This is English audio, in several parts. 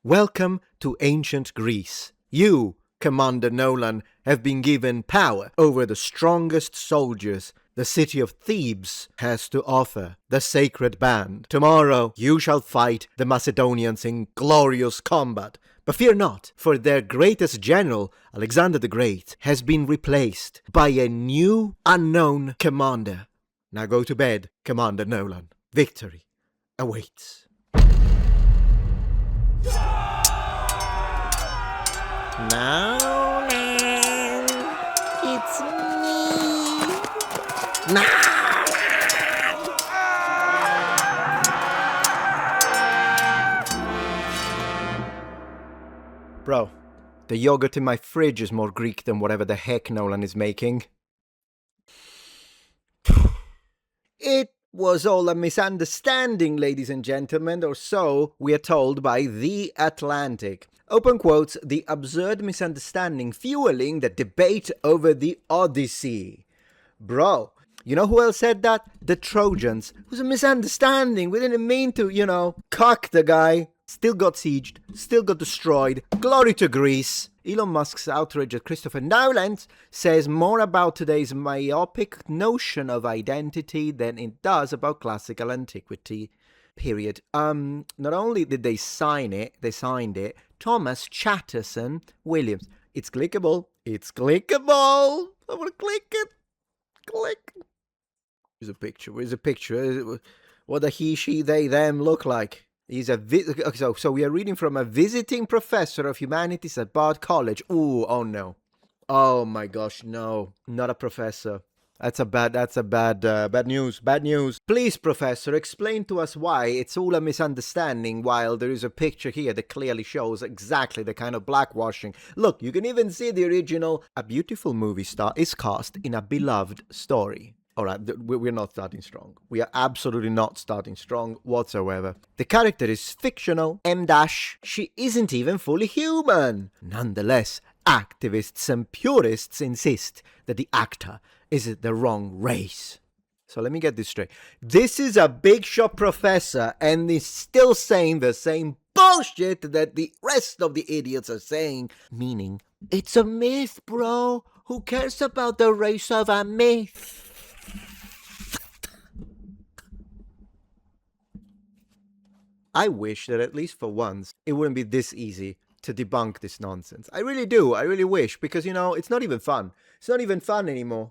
Welcome to ancient Greece. You, Commander Nolan, have been given power over the strongest soldiers the city of Thebes has to offer, the Sacred Band. Tomorrow you shall fight the Macedonians in glorious combat. But fear not, for their greatest general, Alexander the Great, has been replaced by a new, unknown commander. Now go to bed, Commander Nolan. Victory awaits. Nolan, it's me. Nolan! Bro, the yogurt in my fridge is more Greek than whatever the heck Nolan is making. It was all a misunderstanding, ladies and gentlemen, or so we are told by The Atlantic. Open quotes, the absurd misunderstanding fueling the debate over the Odyssey. Bro, you know who else said that? The Trojans. It was a misunderstanding. We didn't mean to, cock the guy. Still got sieged, still got destroyed. Glory to Greece. Elon Musk's outrage at Christopher Nolan says more about today's myopic notion of identity than it does about classical antiquity. Period. Not only did they signed it, Thomas Chatterson Williams. It's clickable. It's clickable. I want to click it. Click. Here's a picture. Where's a picture? What the he, she, they, them look like? He's so we are reading from a visiting professor of humanities at Bard College. Ooh, oh no. Oh my gosh, no. Not a professor. That's bad news. Bad news. Please, Professor, explain to us why it's all a misunderstanding while there is a picture here that clearly shows exactly the kind of blackwashing. Look, you can even see the original. A beautiful movie star is cast in a beloved story. All right, we're not starting strong. We are absolutely not starting strong whatsoever. The character is fictional, she isn't even fully human. Nonetheless, activists and purists insist that the actor is the wrong race. So let me get this straight. This is a big shot professor and he's still saying the same bullshit that the rest of the idiots are saying, meaning, it's a myth, bro. Who cares about the race of a myth? I wish that at least for once, it wouldn't be this easy to debunk this nonsense. I really do. I really wish. Because, it's not even fun. It's not even fun anymore.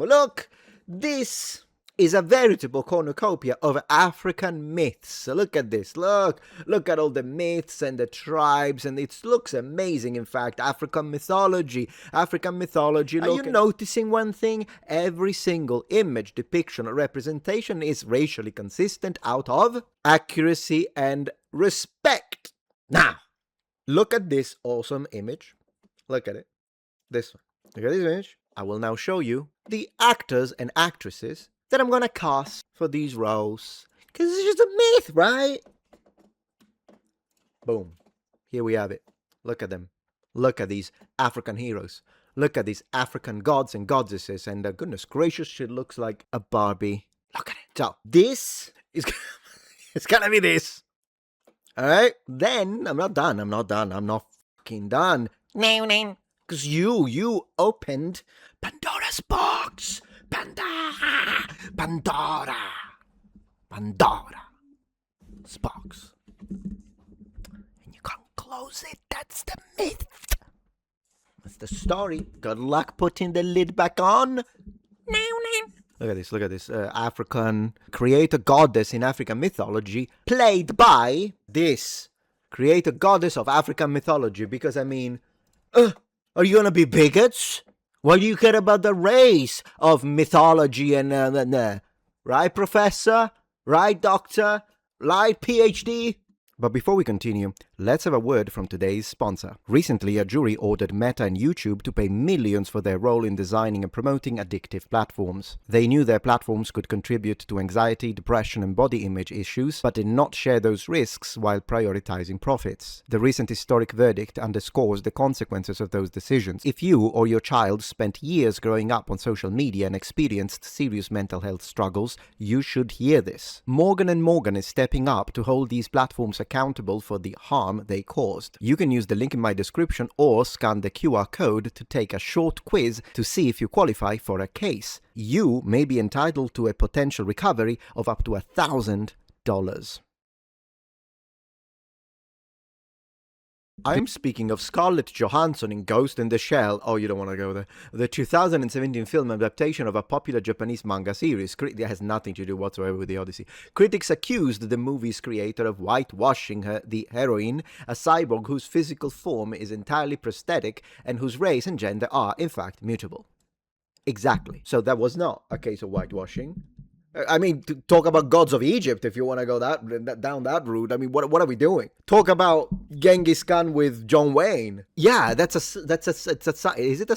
Look, this is a veritable cornucopia of African myths. So look at this. Look at all the myths and the tribes. And it looks amazing, in fact. African mythology. Are you noticing one thing? Every single image, depiction, or representation is racially consistent out of accuracy and respect. Now, look at this awesome image. Look at it. This one. Look at this image. I will now show you the actors and actresses that I'm gonna cast for these roles. Because it's just a myth, right? Boom. Here we have it. Look at them. Look at these African heroes. Look at these African gods and goddesses. And goodness gracious, she looks like a Barbie. Look at it. So, this is... it's gonna be this. Alright? Then, I'm not done. I'm not fucking done. No. Because you opened Pandora's box. Pandora's box. And you can't close it. That's the myth. That's the story. Good luck putting the lid back on. No. Look at this. African creator goddess in African mythology, played by this creator goddess of African mythology. Because, are you gonna be bigots? What do you care about the race of mythology and right, Professor? Right, Doctor? Right, PhD? But before we continue, let's have a word from today's sponsor. Recently, a jury ordered Meta and YouTube to pay millions for their role in designing and promoting addictive platforms. They knew their platforms could contribute to anxiety, depression, and body image issues, but did not share those risks while prioritizing profits. The recent historic verdict underscores the consequences of those decisions. If you or your child spent years growing up on social media and experienced serious mental health struggles, you should hear this. Morgan & Morgan is stepping up to hold these platforms accountable for the harm they caused. You can use the link in my description or scan the QR code to take a short quiz to see if you qualify for a case. You may be entitled to a potential recovery of up to $1,000. I'm speaking of Scarlett Johansson in Ghost in the Shell. Oh, you don't want to go there. The 2017 film adaptation of a popular Japanese manga series. That has nothing to do whatsoever with the Odyssey. Critics accused the movie's creator of whitewashing the heroine, a cyborg whose physical form is entirely prosthetic and whose race and gender are, in fact, mutable. Exactly. So that was not a case of whitewashing. I mean, talk about gods of Egypt if you want to go down that route. I mean, what are we doing? Talk about Genghis Khan with John Wayne. Yeah, is it a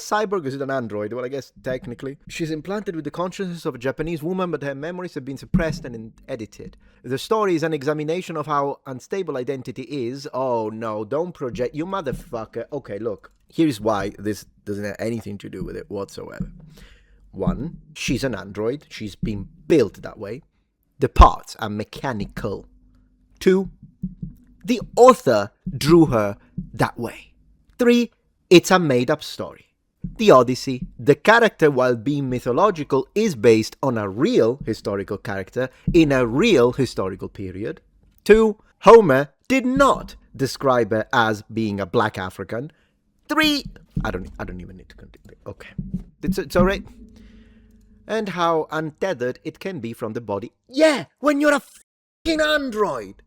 cyborg or is it an android? Well, I guess technically. She's implanted with the consciousness of a Japanese woman, but her memories have been suppressed and edited. The story is an examination of how unstable identity is. Oh no, don't project, you motherfucker. Okay, look, here's why this doesn't have anything to do with it whatsoever. 1. She's an android. She's been built that way. The parts are mechanical. 2. The author drew her that way. 3. It's a made-up story. The Odyssey, the character, while being mythological, is based on a real historical character in a real historical period. 2. Homer did not describe her as being a black African. 3. I don't even need to continue. Okay. It's all right. And how untethered it can be from the body. Yeah, when you're a fucking android.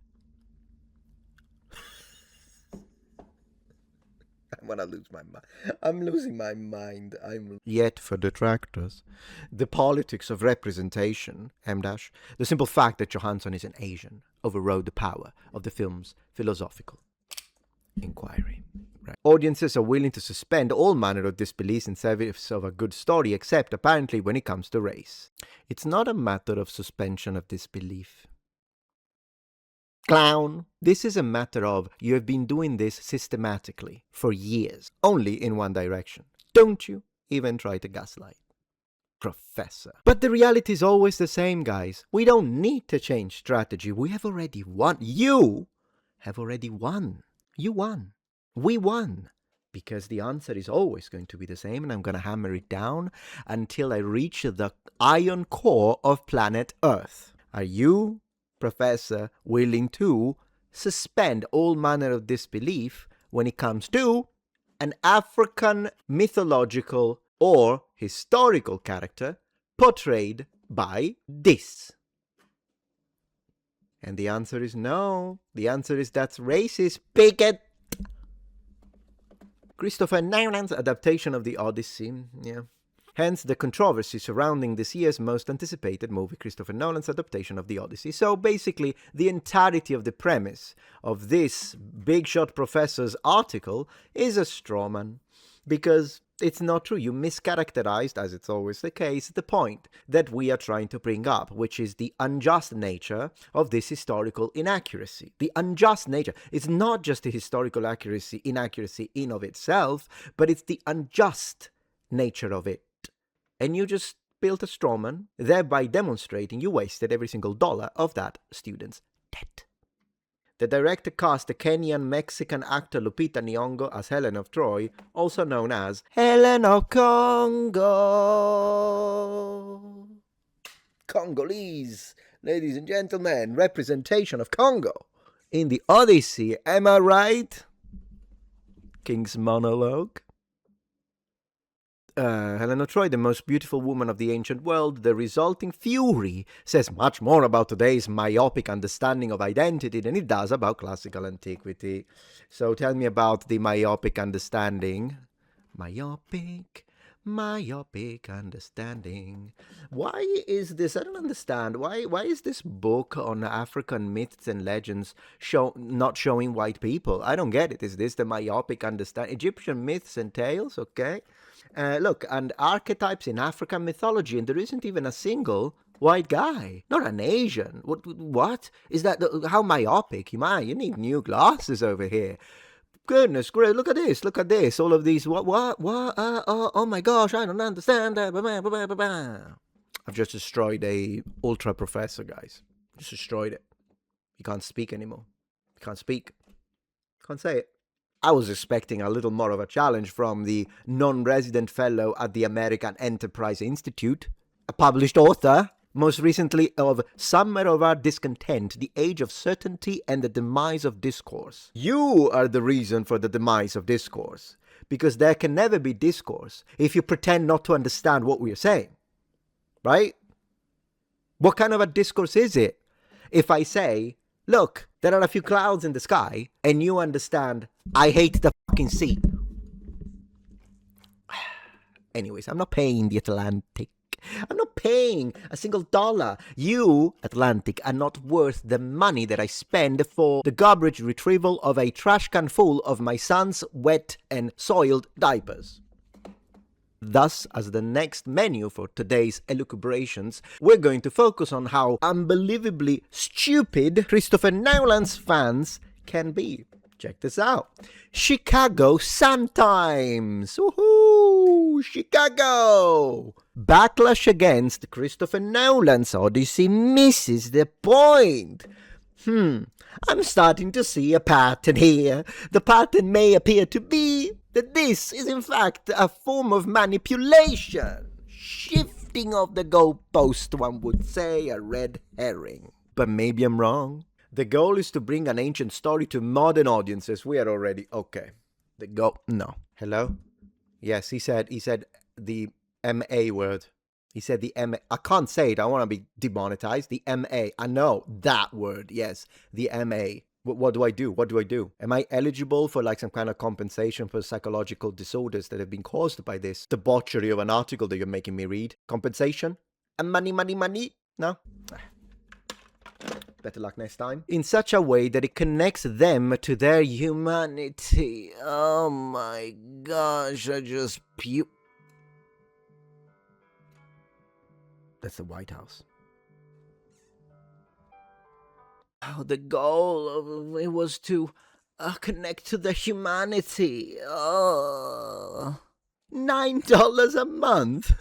I'm gonna lose my mind. I'm losing my mind. Yet for detractors, the politics of representation, the simple fact that Johansson is an Asian, overrode the power of the film's philosophical inquiry. Right. Audiences are willing to suspend all manner of disbelief in service of a good story, except apparently when it comes to race. It's not a matter of suspension of disbelief. Clown. This is a matter of you have been doing this systematically for years, only in one direction. Don't you even try to gaslight. Professor. But the reality is always the same, guys. We don't need to change strategy. We have already won. You have already won. You won. We won, because the answer is always going to be the same, and I'm going to hammer it down until I reach the iron core of planet Earth. Are you, Professor, willing to suspend all manner of disbelief when it comes to an African mythological or historical character portrayed by this? And the answer is no. The answer is that's racist, bigot. Christopher Nolan's adaptation of the Odyssey, yeah. Hence the controversy surrounding this year's most anticipated movie, Christopher Nolan's adaptation of the Odyssey. So basically, the entirety of the premise of this big shot professor's article is a straw man, because it's not true. You mischaracterized, as it's always the case, the point that we are trying to bring up, which is the unjust nature of this historical inaccuracy. The unjust nature. It's not just the historical inaccuracy in of itself, but it's the unjust nature of it. And you just built a straw man, thereby demonstrating you wasted every single dollar of that student's debt. The director cast the Kenyan-Mexican actor Lupita Nyong'o as Helen of Troy, also known as Helen of Congo. Congolese, ladies and gentlemen, representation of Congo in the Odyssey. Am I right? King's monologue. Helen of Troy, the most beautiful woman of the ancient world, the resulting fury says much more about today's myopic understanding of identity than it does about classical antiquity. So tell me about the myopic understanding. Myopic understanding. Why is this? I don't understand. Why is this book on African myths and legends not showing white people? I don't get it. Is this the myopic understanding? Egyptian myths and tales, okay? Look, and archetypes in African mythology, and there isn't even a single white guy, not an Asian. What? Is that, how myopic? You need new glasses over here. Goodness gracious, look at this, all of these, oh my gosh, I don't understand. I've just destroyed a ultra professor, guys. Just destroyed it. He can't speak anymore. Can't speak. Can't say it. I was expecting a little more of a challenge from the non-resident fellow at the American Enterprise Institute, a published author, most recently of Summer of Our Discontent, The Age of Certainty and the Demise of Discourse. You are the reason for the demise of discourse, because there can never be discourse if you pretend not to understand what we are saying. Right? What kind of a discourse is it if I say, look, there are a few clouds in the sky, and you understand, I hate the fucking sea. Anyways, I'm not paying the Atlantic. I'm not paying a single dollar. You, Atlantic, are not worth the money that I spend for the garbage retrieval of a trash can full of my son's wet and soiled diapers. Thus, as the next menu for today's elucubrations, we're going to focus on how unbelievably stupid Christopher Nolan's fans can be. Check this out. Chicago Sun-Times. Woohoo! Chicago! Backlash against Christopher Nolan's Odyssey misses the point. I'm starting to see a pattern here. The pattern may appear to be that this is in fact a form of manipulation. Shifting of the goalpost, one would say, a red herring. But maybe I'm wrong. The goal is to bring an ancient story to modern audiences. We are already okay. No. Hello? Yes, he said the MA word. He said the MA. I can't say it. I want to be demonetized. The MA. I know that word. Yes, the MA. What do I do? What do I do? Am I eligible for like some kind of compensation for psychological disorders that have been caused by this debauchery of an article that you're making me read? Compensation? And money? No? Better luck next time. In such a way that it connects them to their humanity. Oh my gosh, I just puke. That's the White House. Oh, the goal of it was to connect to the humanity. Oh, $9 a month.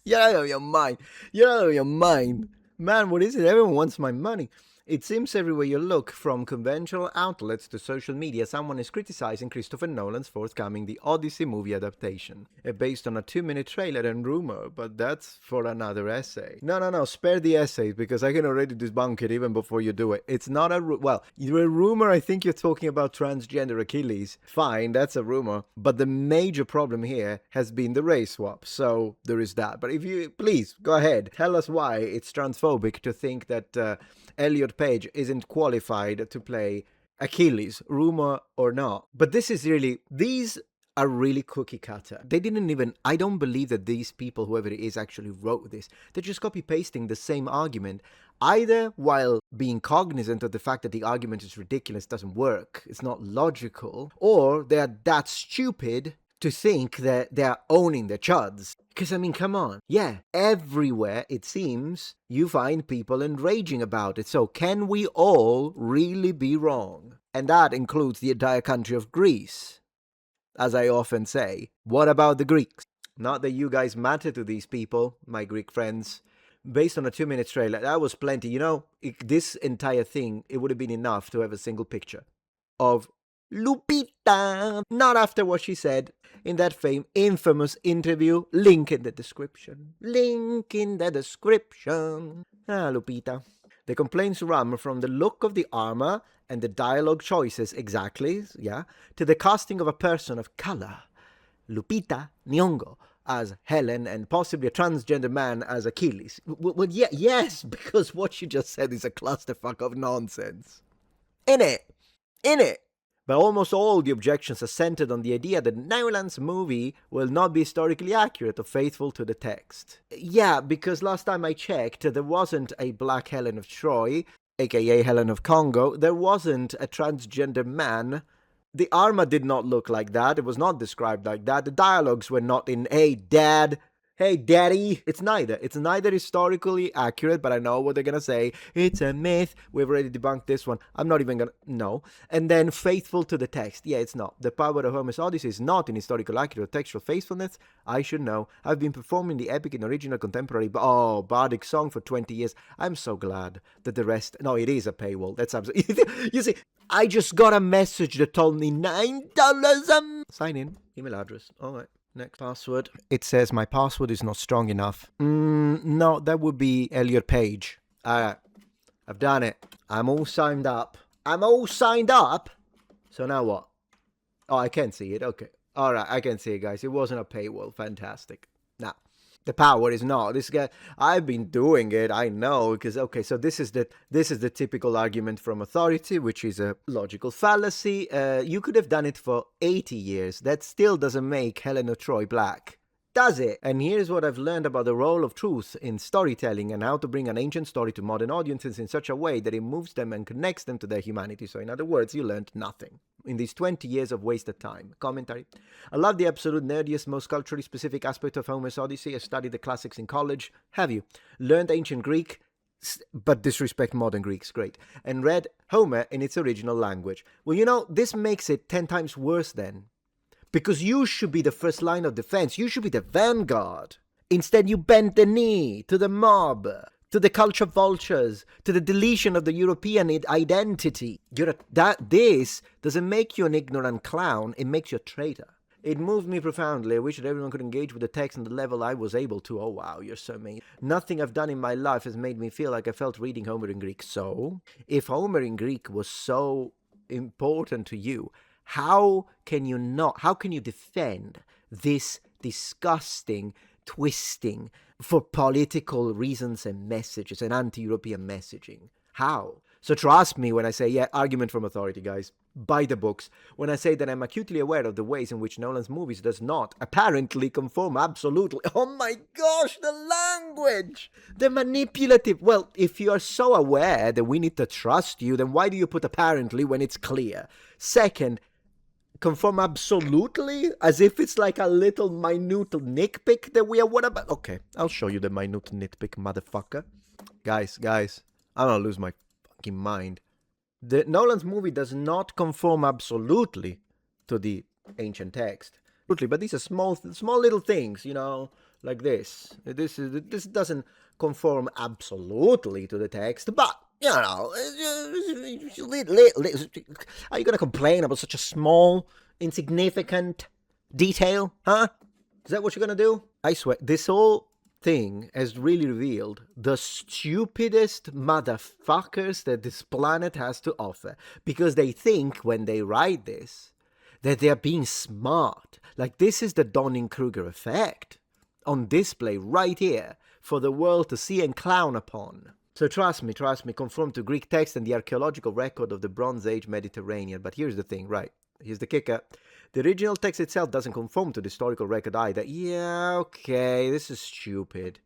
You're out of your mind. You're out of your mind. Man, what is it? Everyone wants my money. It seems everywhere you look, from conventional outlets to social media, someone is criticizing Christopher Nolan's forthcoming The Odyssey movie adaptation, based on a 2-minute trailer and rumor, but that's for another essay. No, spare the essays, because I can already debunk it even before you do it. It's not a rumor. I think you're talking about transgender Achilles. Fine, that's a rumor, but the major problem here has been the race swap, so there is that. But if you, please, go ahead, tell us why it's transphobic to think that Elliot Page isn't qualified to play Achilles, rumor or not. But these are really cookie cutter. I don't believe that these people, whoever it is, actually wrote this. They're just copy pasting the same argument, either while being cognizant of the fact that the argument is ridiculous, doesn't work, it's not logical, or they're that stupid to think that they're owning the chuds. Because, I mean, come on. Yeah, everywhere, it seems, you find people enraging about it. So can we all really be wrong? And that includes the entire country of Greece. As I often say, what about the Greeks? Not that you guys matter to these people, my Greek friends. Based on a 2-minute trailer, that was plenty. You know, this entire thing, it would have been enough to have a single picture of Lupita, not after what she said in that infamous interview. Link in the description. Lupita. The complaints run from the look of the armor and the dialogue choices, exactly, yeah, to the casting of a person of color, Lupita Nyong'o as Helen, and possibly a transgender man as Achilles. Well, yeah, yes, because what she just said is a clusterfuck of nonsense. In it. But almost all the objections are centered on the idea that Nolan's movie will not be historically accurate or faithful to the text. Yeah, because last time I checked, there wasn't a black Helen of Troy, aka Helen of Congo. There wasn't a transgender man. The armor did not look like that. It was not described like that. The dialogues were not in, hey, dad, Hey, daddy. It's neither. It's neither historically accurate, but I know what they're going to say. It's a myth. We've already debunked this one. I'm not even going to... No. And then faithful to the text. Yeah, it's not. The power of Homer's Odyssey is not in historical accurate or textual faithfulness. I should know. I've been performing the epic in original contemporary... bardic song for 20 years. I'm so glad that the rest... No, it is a paywall. That's absolutely... You see, I just got a message that told me $9 Sign in. Email address. All right. Next password. It says my password is not strong enough. No, that would be Elliot Page. Alright. I've done it. I'm all signed up. So now what? Oh, I can see it. Okay. Alright, I can see it, guys. It wasn't a paywall. Fantastic. Now, the power is not. This guy, I've been doing it. I know, because okay. So this is the typical argument from authority, which is a logical fallacy. You could have done it for 80 years. That still doesn't make Helen of Troy black, does it? And here's what I've learned about the role of truth in storytelling and how to bring an ancient story to modern audiences in such a way that it moves them and connects them to their humanity. So in other words, you learned nothing in these 20 years of wasted time. Commentary. I love the absolute nerdiest, most culturally specific aspect of Homer's Odyssey. I studied the classics in college. Have you? Learned ancient Greek, but disrespect modern Greeks. Great. And read Homer in its original language. Well, you know, this makes it 10 times worse then. Because you should be the first line of defense. You should be the vanguard. Instead, you bend the knee to the mob, to the culture vultures, to the deletion of the European identity. This doesn't make you an ignorant clown. It makes you a traitor. It moved me profoundly. I wish that everyone could engage with the text on the level I was able to. Oh, wow, you're so amazing. Nothing I've done in my life has made me feel like I felt reading Homer in Greek. So, if Homer in Greek was so important to you, how can you defend this disgusting twisting for political reasons and messages and anti-European messaging? How? So trust me when I say, yeah, argument from authority, guys. Buy the books. When I say that I'm acutely aware of the ways in which Nolan's movies does not apparently conform absolutely. Oh my gosh, the language! The manipulative. Well, if you are so aware that we need to trust you, then why do you put apparently when it's clear? Second, conform absolutely, as if it's like a little minute nitpick that we are. What about? Okay, I'll show you the minute nitpick, motherfucker. Guys, I'm gonna lose my fucking mind. The Nolan's movie does not conform absolutely to the ancient text. Absolutely, but these are small little things, you know, like this. This doesn't conform absolutely to the text, but you know, are you going to complain about such a small, insignificant detail, huh? Is that what you're going to do? I swear, this whole thing has really revealed the stupidest motherfuckers that this planet has to offer. Because they think, when they write this, that they're being smart. Like, this is the Dunning-Kruger effect on display right here for the world to see and clown upon. So trust me, conform to Greek text and the archaeological record of the Bronze Age Mediterranean. But here's the thing, right? Here's the kicker. The original text itself doesn't conform to the historical record either. Yeah, okay, this is stupid.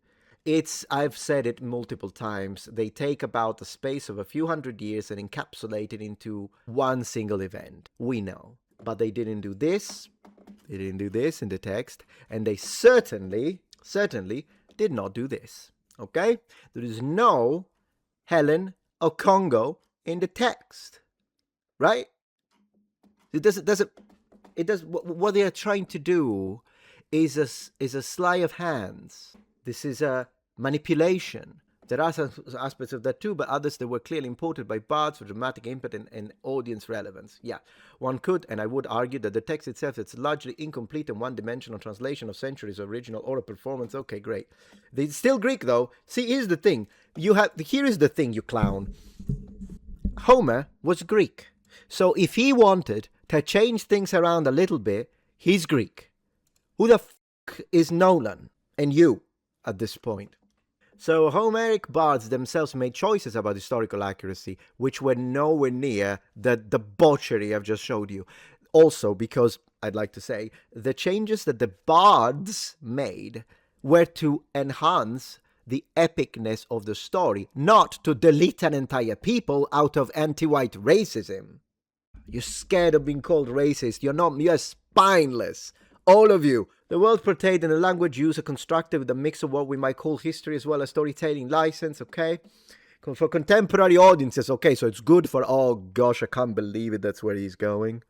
I've said it multiple times. They take about the space of a few hundred years and encapsulate it into one single event. We know. But they didn't do this. They didn't do this in the text. And they certainly did not do this. Okay? There is no Helen of Congo in the text. Right? What they are trying to do is a sleight of hands. This is a manipulation. There are some aspects of that too, but others that were clearly imported by bards for dramatic impact and audience relevance. Yeah, one could, and I would argue that the text itself is largely incomplete and one-dimensional translation of centuries of original oral performance. Okay, great. It's still Greek, though. See, here's the thing. Here is the thing, you clown. Homer was Greek. So if he wanted to change things around a little bit, he's Greek. Who the fuck is Nolan and you at this point? So Homeric bards themselves made choices about historical accuracy, which were nowhere near the debauchery I've just showed you. Also, because, I'd like to say, the changes that the bards made were to enhance the epicness of the story, not to delete an entire people out of anti-white racism. You're scared of being called racist. You're spineless. All of you. The world portrayed in the language used are constructed with a mix of what we might call history as well as storytelling license, okay? For contemporary audiences, okay, so it's good for, oh gosh, I can't believe it, that's where he's going.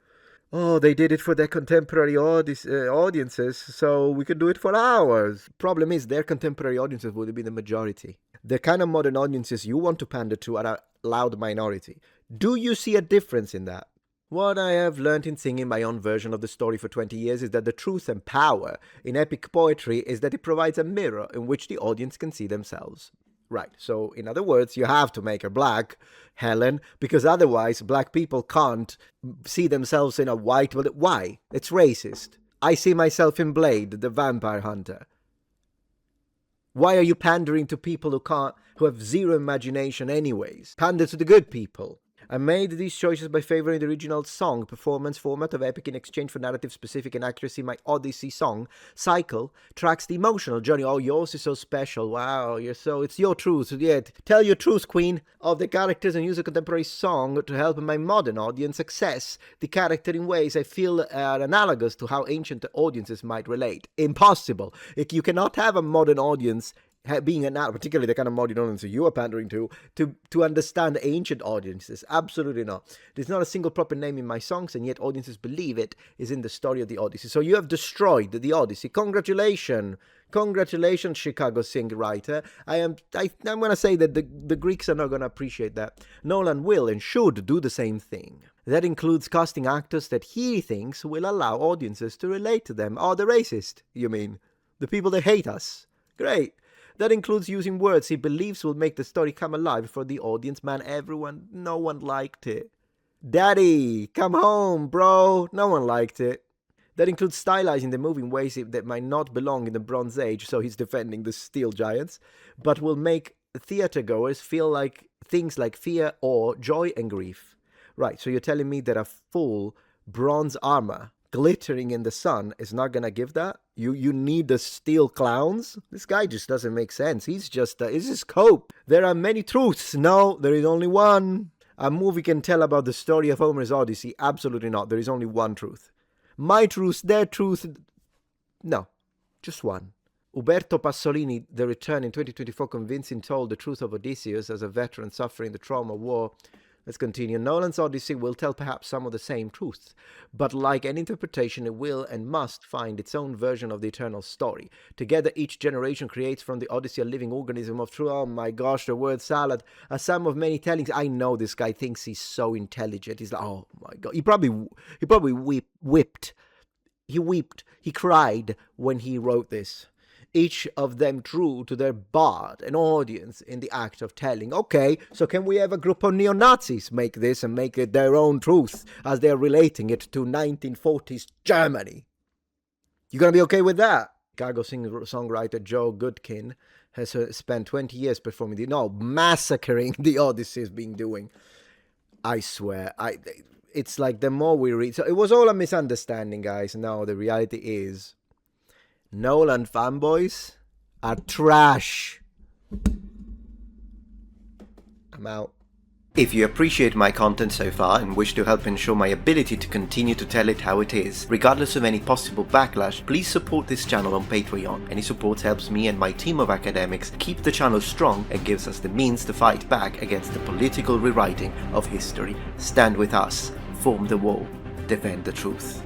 Oh, they did it for their contemporary audiences, so we could do it for ours. Problem is, their contemporary audiences would be the majority. The kind of modern audiences you want to pander to are a loud minority. Do you see a difference in that? What I have learned in singing my own version of the story for 20 years is that the truth and power in epic poetry is that it provides a mirror in which the audience can see themselves. Right, so in other words, you have to make her black, Helen, because otherwise black people can't see themselves in a white... Well, why? It's racist. I see myself in Blade, the vampire hunter. Why are you pandering to people who have zero imagination anyways? Pander to the good people. I made these choices by favoring the original song performance format of epic in exchange for narrative specific and accuracy. My Odyssey song cycle tracks the emotional journey. Oh, yours is so special. Wow, it's your truth. Yeah, tell your truth, queen, of the characters and use a contemporary song to help my modern audience access the character in ways I feel are analogous to how ancient audiences might relate. Impossible. You cannot have a modern audience being particularly the kind of modern audience you are pandering to understand ancient audiences. Absolutely not. There's not a single proper name in my songs, and yet audiences believe it is in the story of the Odyssey. So you have destroyed the Odyssey. Congratulations, Chicago songwriter. I'm going to say that the Greeks are not going to appreciate that. Nolan will and should do the same thing. That includes casting actors that he thinks will allow audiences to relate to them. Oh, the racist, you mean? The people that hate us. Great. That includes using words he believes will make the story come alive for the audience. Man, no one liked it. Daddy, come home, bro. No one liked it. That includes stylizing the movie in ways that might not belong in the Bronze Age, so he's defending the steel giants, but will make theatergoers feel like things like fear, awe, joy, and grief. Right, so you're telling me that a full bronze armor glittering in the sun is not gonna give that? You need the steel clowns? This guy just doesn't make sense. He's just, it's his cope. There are many truths. No, there is only one. A movie can tell about the story of Homer's Odyssey. Absolutely not. There is only one truth. My truth, their truth. No, just one. Uberto Pasolini, The Return in 2024, convincing told the truth of Odysseus as a veteran suffering the trauma of war. Let's continue. Nolan's Odyssey will tell perhaps some of the same truths, but like an interpretation, it will and must find its own version of the eternal story. Together, each generation creates from the Odyssey a living organism of truth. Oh my gosh, the word salad, a sum of many tellings. I know this guy thinks he's so intelligent. He's like, oh my god. He probably wept. He cried when he wrote this. Each of them true to their bard, an audience in the act of telling. Okay, so can we have a group of neo-Nazis make this and make it their own truth as they're relating it to 1940s Germany? You gonna be okay with that? Chicago songwriter Joe Goodkin has spent 20 years performing massacring the Odyssey is being doing. I swear, it's like the more we read. So it was all a misunderstanding, guys. Now the reality is, Nolan fanboys are trash. I'm out. If you appreciate my content so far and wish to help ensure my ability to continue to tell it how it is, regardless of any possible backlash, please support this channel on Patreon. Any support helps me and my team of academics keep the channel strong and gives us the means to fight back against the political rewriting of history. Stand with us, form the wall, defend the truth.